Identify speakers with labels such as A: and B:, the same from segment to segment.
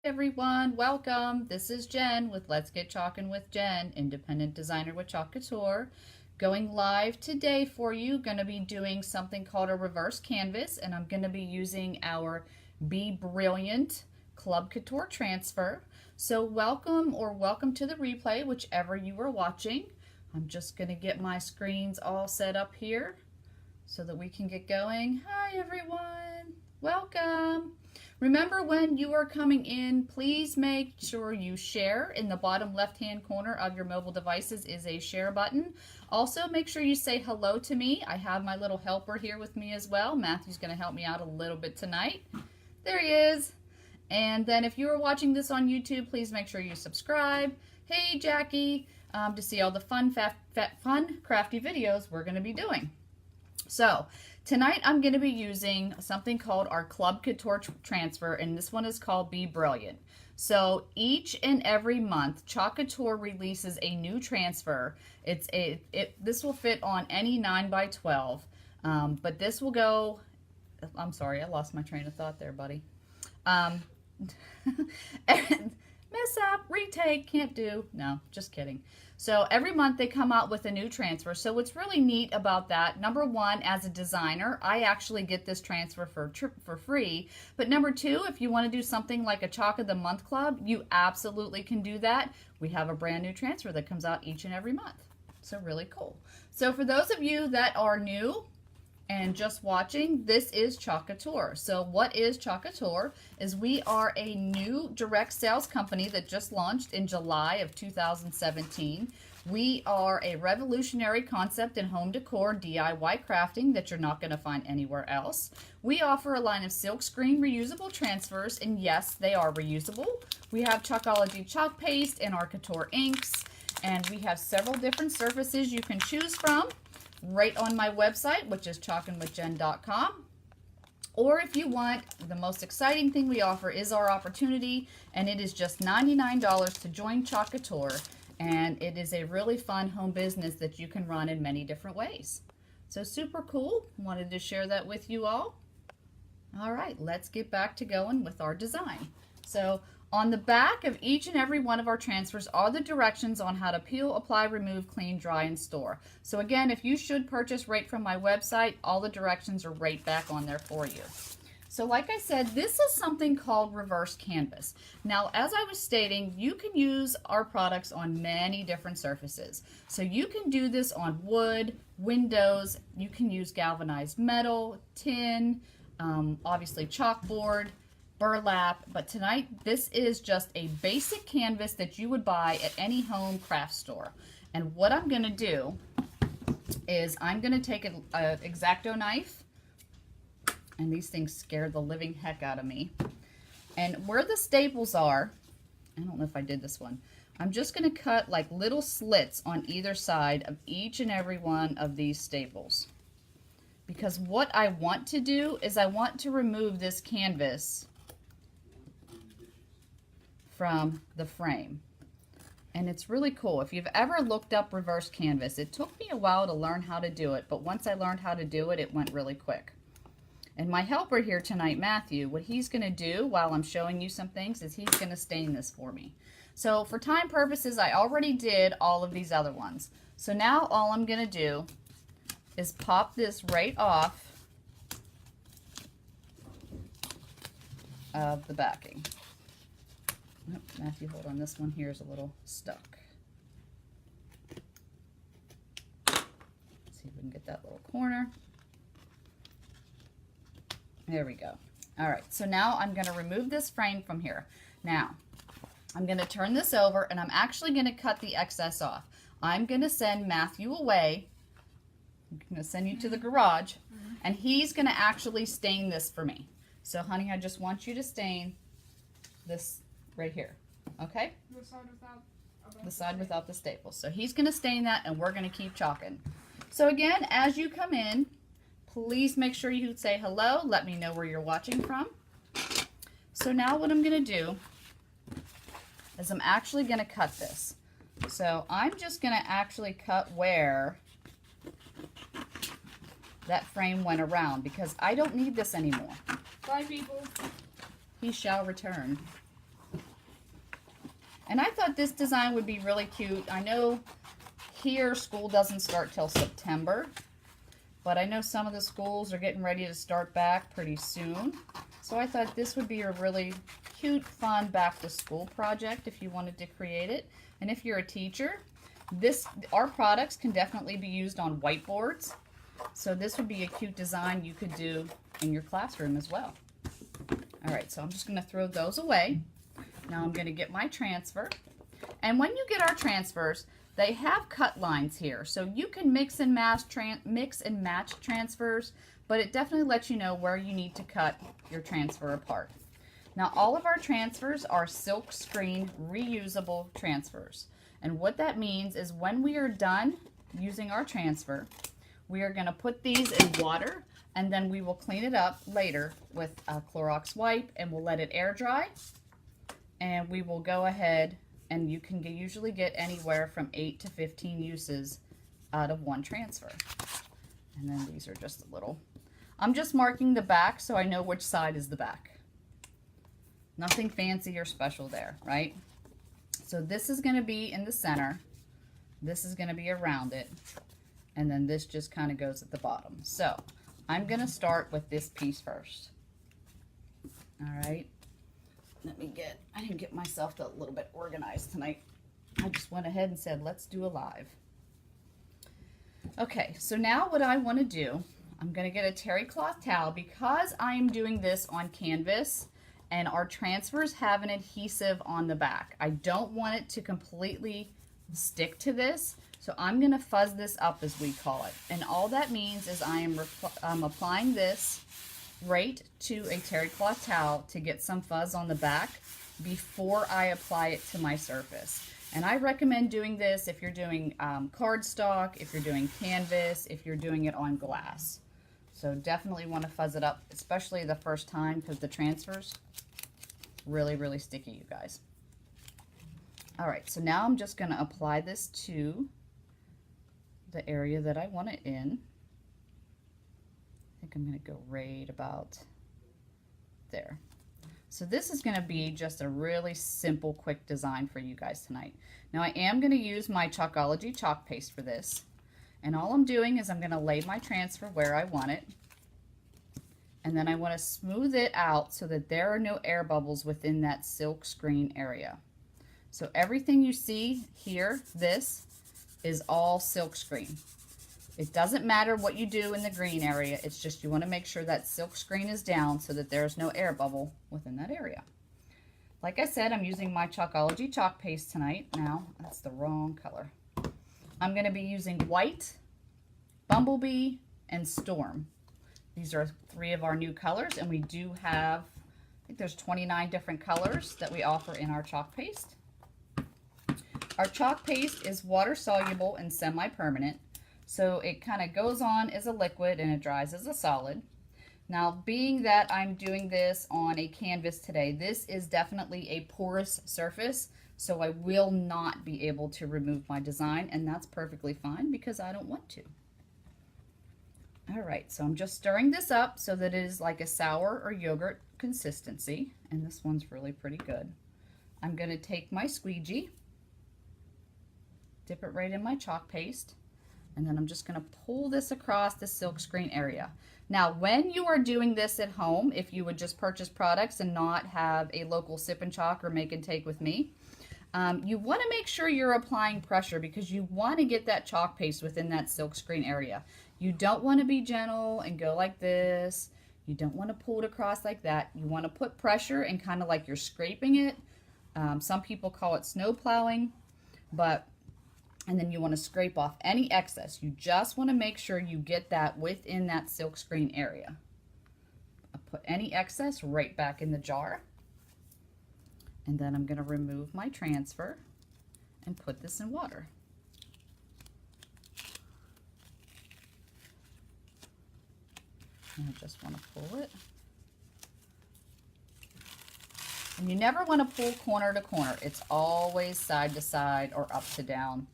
A: Everyone, welcome. This is Jen with Let's Get Chalkin' with Jen, independent designer with Chalk Couture. Going live today for you, going to be doing something called a reverse canvas, and I'm going to be using our Be Brilliant Club Couture transfer. So welcome to the replay, whichever you are watching. I'm just going to get my screens all set up here so that we can get going. Hi everyone, welcome. Remember, when you are coming in, please make sure you share. In the bottom left-hand corner of your mobile devices is a share button. Also, make sure you say hello to me. I have my little helper here with me as well. Matthew's going to help me out a little bit tonight. There he is. And then if you are watching this on YouTube, please make sure you subscribe. Hey, Jackie, to see all the fun, crafty videos we're going to be doing. So, tonight I'm going to be using something called our Club Couture transfer, and this one is called Be Brilliant. So each and every month, Chalk Couture releases a new transfer. This will fit on any 9x12, but this will go, I'm sorry, I lost my train of thought there, buddy. And mess up, retake, can't do, no, just kidding. So every month they come out with a new transfer. So what's really neat about that, number one, as a designer, I actually get this transfer for free. But number two, if you want to do something like a Chalk of the Month Club, you absolutely can do that. We have a brand new transfer that comes out each and every month. So really cool. So for those of you that are new and just watching, this is Chalk Couture. So what is Chalk Couture? Is we are a new direct sales company that just launched in July of 2017. We are a revolutionary concept in home decor DIY crafting that you're not going to find anywhere else. We offer a line of silkscreen reusable transfers, and yes, they are reusable. We have Chalkology chalk paste and our Couture inks, and we have several different surfaces you can choose from right on my website, which is chalkinwithjen.com. Or if you want, the most exciting thing we offer is our opportunity, and it is just $99 to join Chalk Couture, and it is a really fun home business that you can run in many different ways. So super cool. Wanted to share that with you all. All right, let's get back to going with our design. So on the back of each and every one of our transfers are the directions on how to peel, apply, remove, clean, dry, and store. So again, if you should purchase right from my website, all the directions are right back on there for you. So like I said, this is something called reverse canvas. Now, as I was stating, you can use our products on many different surfaces. So you can do this on wood, windows, you can use galvanized metal, tin, obviously chalkboard, burlap, but tonight this is just a basic canvas that you would buy at any home craft store. And what I'm going to do is I'm going to take an X-Acto knife, and these things scare the living heck out of me. And where the staples are, I don't know if I did this one, I'm just going to cut like little slits on either side of each and every one of these staples. Because what I want to do is I want to remove this canvas from the frame. And it's really cool. If you've ever looked up reverse canvas, it took me a while to learn how to do it, but once I learned how to do it, it went really quick. And my helper here tonight, Matthew, what he's going to do while I'm showing you some things is he's going to stain this for me. So for time purposes, I already did all of these other ones. So now all I'm going to do is pop this right off of the backing. Oh, Matthew, hold on. This one here is a little stuck. Let's see if we can get that little corner. There we go. All right, so now I'm going to remove this frame from here. Now, I'm going to turn this over, and I'm actually going to cut the excess off. I'm going to send Matthew away. I'm going to send you to the garage, and he's going to actually stain this for me. So, honey, I just want you to stain this right here, okay? The side without the staples. So he's going to stain that, and we're going to keep chalking. So again, as you come in, please make sure you say hello. Let me know where you're watching from. So now what I'm going to do is I'm actually going to cut this. So I'm just going to actually cut where that frame went around because I don't need this anymore.
B: Bye, people.
A: He shall return. And I thought this design would be really cute. I know here school doesn't start till September, but I know some of the schools are getting ready to start back pretty soon. So I thought this would be a really cute, fun back to school project if you wanted to create it. And if you're a teacher, our products can definitely be used on whiteboards. So this would be a cute design you could do in your classroom as well. All right, so I'm just going to throw those away. Now I'm going to get my transfer. And when you get our transfers, they have cut lines here. So you can mix and match transfers, but it definitely lets you know where you need to cut your transfer apart. Now all of our transfers are silk screen reusable transfers. And what that means is when we are done using our transfer, we are going to put these in water, and then we will clean it up later with a Clorox wipe, and we'll let it air dry. And we will go ahead, and you can usually get anywhere from 8 to 15 uses out of one transfer. And then these are just a little, I'm just marking the back so I know which side is the back. Nothing fancy or special there, right? So this is going to be in the center. This is going to be around it. And then this just kind of goes at the bottom. So I'm going to start with this piece first. All right. I didn't get myself a little bit organized tonight. I just went ahead and said, let's do a live. Okay, so now what I want to do, I'm going to get a terry cloth towel because I am doing this on canvas and our transfers have an adhesive on the back. I don't want it to completely stick to this, so I'm going to fuzz this up, as we call it. And all that means is I'm applying this right to a terry cloth towel to get some fuzz on the back before I apply it to my surface. And I recommend doing this if you're doing cardstock, if you're doing canvas, if you're doing it on glass. So definitely want to fuzz it up, especially the first time, because the transfers really, really sticky, you guys. All right, so now I'm just going to apply this to the area that I want it in. I think I'm going to go right about there. So this is going to be just a really simple, quick design for you guys tonight. Now I am going to use my Chalkology chalk paste for this. And all I'm doing is I'm going to lay my transfer where I want it. And then I want to smooth it out so that there are no air bubbles within that silk screen area. So everything you see here, this is all silk screen. It doesn't matter what you do in the green area. It's just you want to make sure that silk screen is down so that there's no air bubble within that area. Like I said, I'm using my Chalkology chalk paste tonight. Now, that's the wrong color. I'm going to be using white, bumblebee, and storm. These are 3 of our new colors, and we do have, I think there's 29 different colors that we offer in our chalk paste. Our chalk paste is water soluble and semi-permanent. So it kind of goes on as a liquid and it dries as a solid. Now, being that I'm doing this on a canvas today, this is definitely a porous surface, so I will not be able to remove my design, and that's perfectly fine because I don't want to. All right, so I'm just stirring this up so that it is like a sour or yogurt consistency, and this one's really pretty good. I'm going to take my squeegee, dip it right in my chalk paste, and then I'm just going to pull this across the silk screen area. Now, when you are doing this at home, if you would just purchase products and not have a local sip and chalk or make and take with me, you want to make sure you're applying pressure because you want to get that chalk paste within that silk screen area. You don't want to be gentle and go like this. You don't want to pull it across like that. You want to put pressure and kind of like you're scraping it. Some people call it snow plowing, and then you want to scrape off any excess. You just want to make sure you get that within that silk screen area. I'll put any excess right back in the jar. And then I'm going to remove my transfer and put this in water. And I just want to pull it. And you never want to pull corner to corner. It's always side to side or up to down,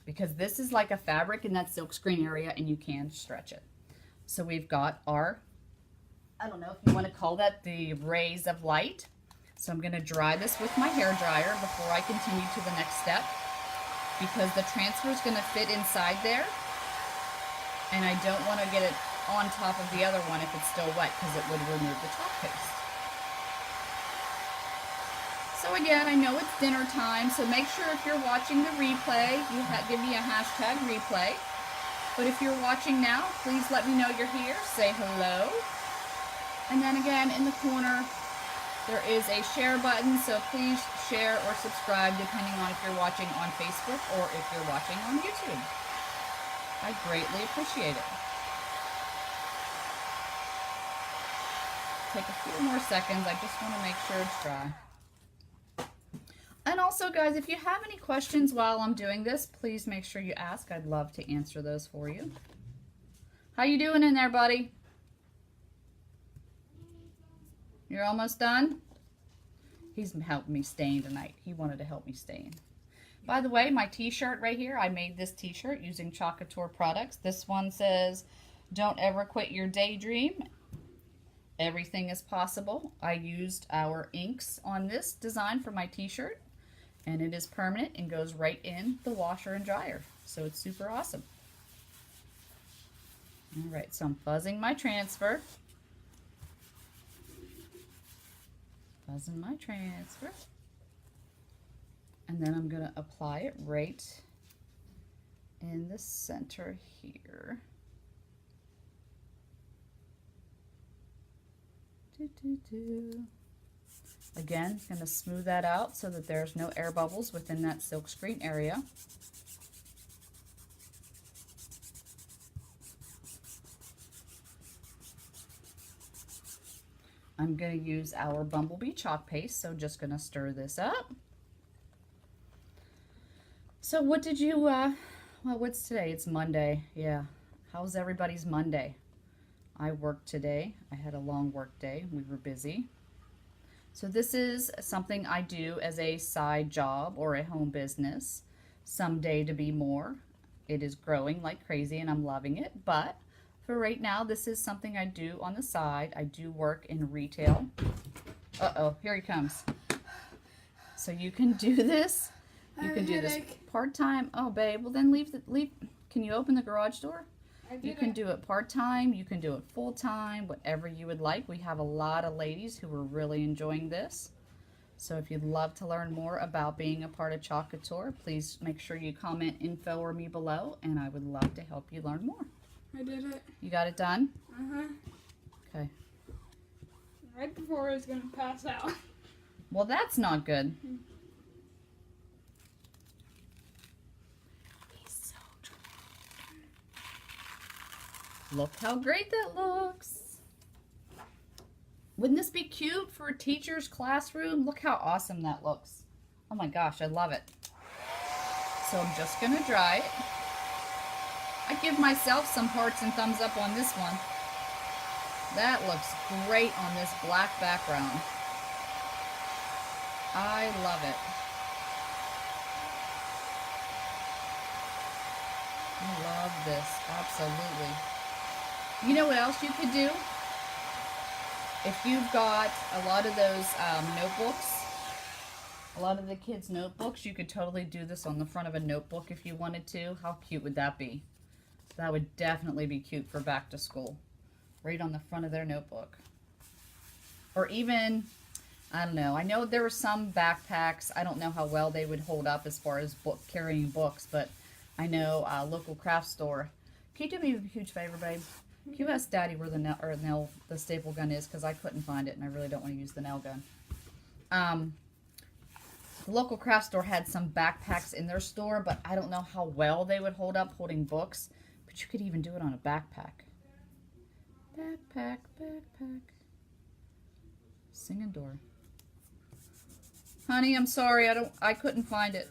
A: because this is like a fabric in that silk screen area and you can stretch it. So we've got our, I don't know if you want to call that the rays of light. So I'm going to dry this with my hair dryer before I continue to the next step, because the transfer is going to fit inside there, and I don't want to get it on top of the other one if it's still wet, because it would remove the chalk paste. So again, I know it's dinner time, so make sure if you're watching the replay, you give me a hashtag replay. But if you're watching now, please let me know you're here. Say hello. And then again, in the corner, there is a share button, so please share or subscribe depending on if you're watching on Facebook or if you're watching on YouTube. I greatly appreciate it. Take a few more seconds. I just want to make sure it's dry. And also, guys, if you have any questions while I'm doing this, please make sure you ask. I'd love to answer those for you. How you doing in there, buddy? You're almost done? He's helping me stain tonight. He wanted to help me stain. By the way, my t-shirt right here, I made this t-shirt using Chalk Couture products. This one says, "Don't ever quit your daydream. Everything is possible." I used our inks on this design for my t-shirt, and it is permanent and goes right in the washer and dryer. So it's super awesome. All right, so I'm fuzzing my transfer. Fuzzing my transfer. And then I'm going to apply it right in the center here. Again, going to smooth that out so that there's no air bubbles within that silk screen area. I'm going to use our Bumblebee chalk paste, so just going to stir this up. So what did you, well, what's today? It's Monday. Yeah. How's everybody's Monday? I worked today. I had a long work day. We were busy. So this is something I do as a side job or a home business. Someday to be more. It is growing like crazy and I'm loving it. But for right now, this is something I do on the side. I do work in retail. Uh-oh, here he comes. So you can do this. You can do this part-time. Oh, babe, well then leave. Can you open the garage door? You can do it part-time, you can do it full-time, whatever you would like. We have a lot of ladies who are really enjoying this. So if you'd love to learn more about being a part of Chalk Couture, please make sure you comment info or me below, and I would love to help you learn more.
B: I did it.
A: You got it done?
B: Uh-huh.
A: Okay.
B: Right before I was going to pass out.
A: Well, that's not good. Look how great that looks. Wouldn't this be cute for a teacher's classroom? Look how awesome that looks. Oh my gosh, I love it. So I'm just going to dry it. I give myself some hearts and thumbs up on this one. That looks great on this black background. I love it. I love this, absolutely. You know what else you could do? If you've got a lot of those notebooks, a lot of the kids' notebooks, you could totally do this on the front of a notebook if you wanted to. How cute would that be? That would definitely be cute for back to school. Right on the front of their notebook. Or even, I don't know. I know there were some backpacks. I don't know how well they would hold up as far as carrying books, but I know a local craft store. Can you do me a huge favor, babe? Can you ask Daddy where the staple gun is, because I couldn't find it and I really don't want to use the nail gun. The local craft store had some backpacks in their store, but I don't know how well they would hold up holding books. But you could even do it on a backpack. Backpack, backpack. Singing door. Honey, I'm sorry, I couldn't find it.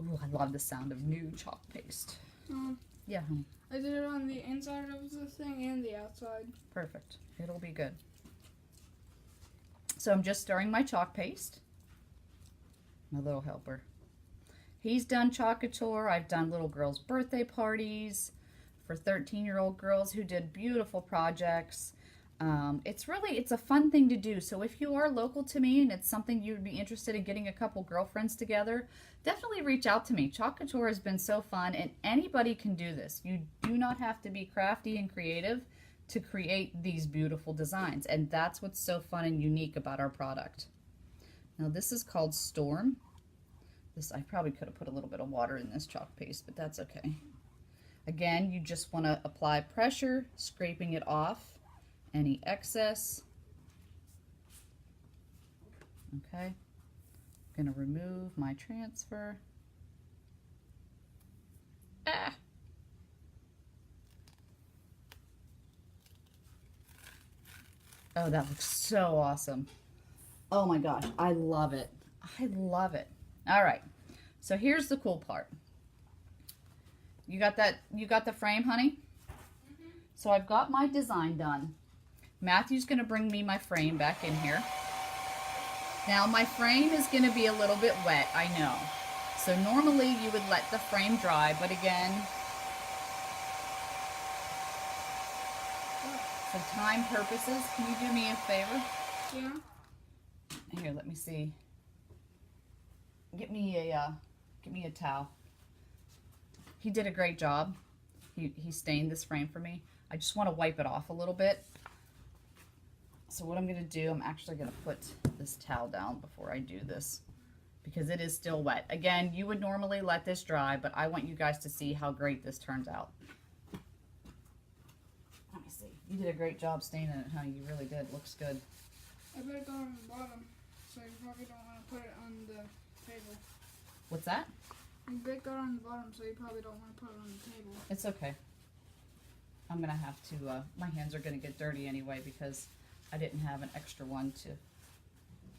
A: Ooh, I love the sound of new chalk paste. Yeah, honey.
B: I did it on the inside of the thing and the outside.
A: Perfect. It'll be good. So I'm just stirring my chalk paste. My little helper. He's done Chalk Couture. I've done little girls' birthday parties for 13-year-old girls who did beautiful projects. It's a fun thing to do. So if you are local to me and it's something you would be interested in getting a couple girlfriends together, definitely reach out to me. Chalk Couture has been so fun, and anybody can do this. You do not have to be crafty and creative to create these beautiful designs, and that's what's so fun and unique about our product. Now this is called Storm. I probably could have put a little bit of water in this chalk paste, but that's okay. Again, you just want to apply pressure, scraping it off any excess. Okay, I'm going to remove my transfer. Ah! Oh, that looks so awesome. Oh my gosh, I love it. I love it. All right, so here's the cool part. You got the frame, honey? Mm-hmm. So I've got my design done. Matthew's gonna bring me my frame back in here. Now my frame is gonna be a little bit wet, I know. So normally you would let the frame dry, but again, for time purposes, can you do me a favor?
B: Yeah.
A: Here, let me see. Get me a towel. He did a great job. He stained this frame for me. I just want to wipe it off a little bit. So what I'm going to do, I'm actually going to put this towel down before I do this because it is still wet. Again, you would normally let this dry, but I want you guys to see how great this turns out. Let me see. You did a great job staining it, huh? You really did. Looks good.
B: I better go on the bottom, so you probably don't want to put it on the table.
A: What's that?
B: You better go on the bottom, so you probably don't want to put it on the table.
A: It's okay. I'm going to have to, my hands are going to get dirty anyway because I didn't have an extra one to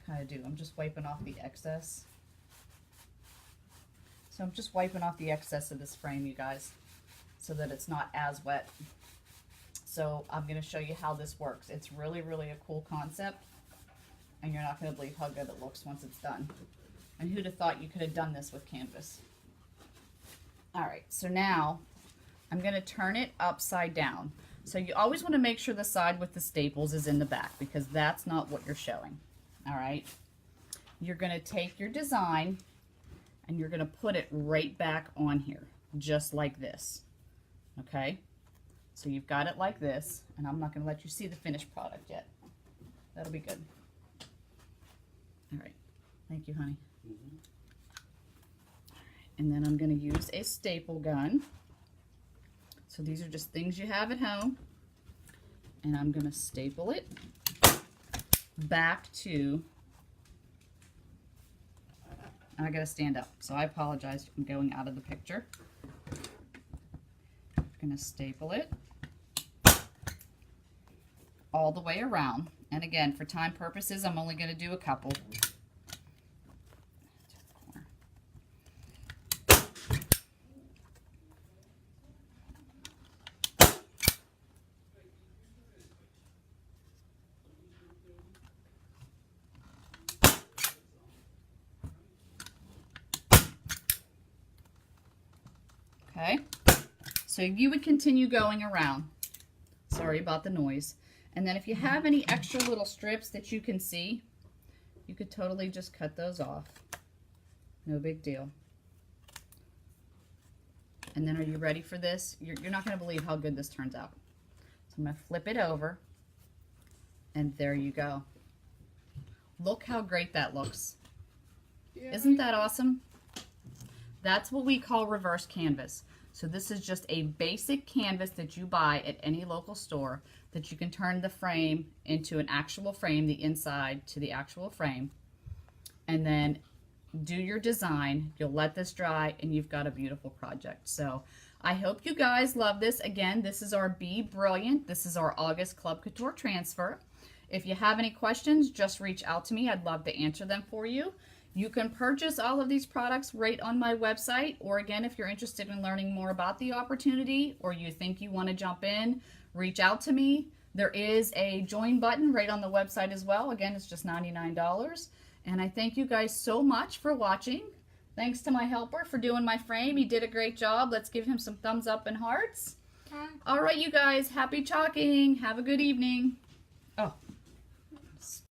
A: kind of do. I'm just wiping off the excess. So I'm just wiping off the excess of this frame, you guys, so that it's not as wet. So I'm going to show you how this works. It's really, really a cool concept, and you're not going to believe how good it looks once it's done. And who'd have thought you could have done this with canvas? All right, so now I'm going to turn it upside down. So you always want to make sure the side with the staples is in the back because that's not what you're showing. All right, you're going to take your design and you're going to put it right back on here, just like this. Okay, so you've got it like this, and I'm not going to let you see the finished product yet. That'll be good. All right, thank you, honey. Mm-hmm. And then I'm going to use a staple gun. So these are just things you have at home. And I'm going to staple it back to, and I got to stand up. So I apologize, I'm going out of the picture. I'm going to staple it all the way around. And again, for time purposes, I'm only going to do a couple. Okay, so you would continue going around. Sorry about the noise. And then if you have any extra little strips that you can see, you could totally just cut those off. No big deal. And then are you ready for this? You're not going to believe how good this turns out. So I'm going to flip it over, and there you go. Look how great that looks. Yeah. Isn't that awesome? That's what we call reverse canvas. So this is just a basic canvas that you buy at any local store that you can turn the frame into an actual frame, the inside to the actual frame, and then do your design. You'll let this dry and you've got a beautiful project. So I hope you guys love this. Again, this is our Be Brilliant. This is our August Club Couture transfer. If you have any questions, just reach out to me. I'd love to answer them for you. You can purchase all of these products right on my website, or again, if you're interested in learning more about the opportunity or you think you want to jump in, reach out to me. There is a join button right on the website as well. Again, it's just $99. And I thank you guys so much for watching. Thanks to my helper for doing my frame. He did a great job. Let's give him some thumbs up and hearts. All right, you guys, happy chalking. Have a good evening. Oh,